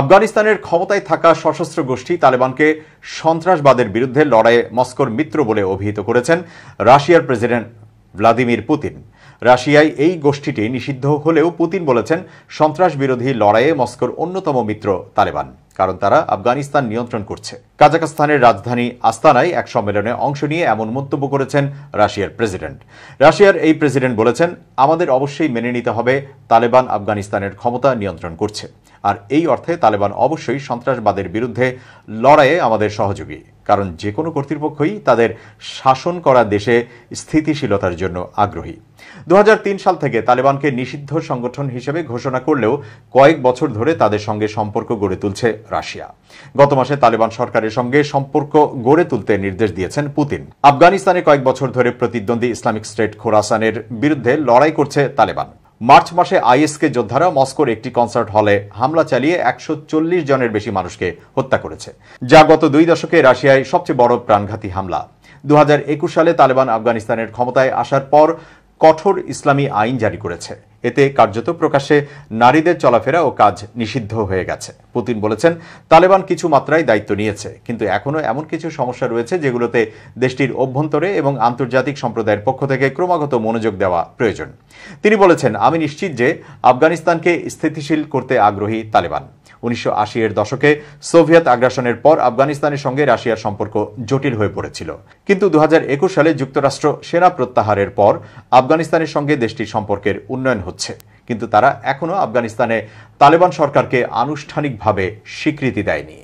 আফগানিস্তানের ক্ষমতায় থাকা সশস্ত্র গোষ্ঠী তালেবানকে সন্ত্রাসবাদের বিরুদ্ধে লড়াইয়ে মস্কোর মিত্র বলে অভিহিত করেছেন রাশিয়ার প্রেসিডেন্ট ভ্লাদিমির পুতিন। রাশিয়ায় এই গোষ্ঠীটি নিষিদ্ধ হলেও পুতিন বলেছেন সন্ত্রাস বিরোধী লড়াইয়ে মস্কোর অন্যতম মিত্র তালেবান, কারণ তারা আফগানিস্তান নিয়ন্ত্রণ করছে। কাজাখস্তানের রাজধানী আস্তানায় এক সম্মেলনে অংশ নিয়ে এমন মন্তব্য করেছেন রাশিয়ার প্রেসিডেন্ট। রাশিয়ার এই প্রেসিডেন্ট বলেছেন, আমাদের অবশ্যই মেনে নিতে হবে তালেবান আফগানিস্তানের ক্ষমতা নিয়ন্ত্রণ করছে, আর এই অর্থে তালেবান অবশ্যই সন্ত্রাসবাদের বিরুদ্ধে লড়াইয়ে আমাদের সহযোগী, কারণ যে কোনো কর্তৃপক্ষই তাদের শাসন করা দেশে স্থিতিশীলতার জন্য আগ্রহী। 2003 সাল থেকে তালেবানকে নিষিদ্ধ সংগঠন হিসেবে ঘোষণা করলেও কয়েক বছর ধরে তাদের সঙ্গে সম্পর্ক গড়ে তুলছে রাশিয়া। গত মাসে তালেবান সরকারের সঙ্গে সম্পর্ক গড়ে তুলতে নির্দেশ দিয়েছেন পুতিন। আফগানিস্তানে কয়েক বছর ধরে প্রতিদ্বন্দ্বী ইসলামিক স্টেট খোরাসানের বিরুদ্ধে লড়াই করছে তালেবান। মার্চ মাসে আইএসকে যোদ্ধারা মস্কোর একটি কনসার্ট হলে হামলা চালিয়ে 140 জনের বেশি মানুষকে হত্যা করেছে, যা গত 2 দশকে রাশিয়ায় সবচেয়ে বড় প্রাণঘাতী হামলা। 2021 সালে তালেবান আফগানিস্তানের ক্ষমতায় আসার পর কঠোর ইসলামী আইন জারি করেছে। এতে কার্যত প্রকাশ্যে নারীদের চলাফেরা ও কাজ নিষিদ্ধ হয়ে গেছে। পুতিন বলেছেন, তালেবান কিছু মাত্রায় দায়িত্ব নিয়েছে, কিন্তু এখনও এমন কিছু সমস্যা রয়েছে যেগুলোতে দেশটির অভ্যন্তরে এবং আন্তর্জাতিক সম্প্রদায়ের পক্ষ থেকে ক্রমাগত মনোযোগ দেওয়া প্রয়োজন। তিনি বলেছেন, আমি নিশ্চিত যে আফগানিস্তানকে স্থিতিশীল করতে আগ্রহী তালেবান। 1980-এর দশকে সোভিয়েত আগ্রাসনের পর আফগানিস্তানের সঙ্গে রাশিয়ার সম্পর্ক জটিল হয়ে পড়েছিল, কিন্তু 2021 সালে যুক্তরাষ্ট্র সেনা প্রত্যাহারের পর আফগানিস্তানের সঙ্গে দেশটির সম্পর্কের উন্নয়ন হচ্ছে, কিন্তু তারা এখনও আফগানিস্তানে তালেবান সরকারকে আনুষ্ঠানিকভাবে স্বীকৃতি দেয়নি।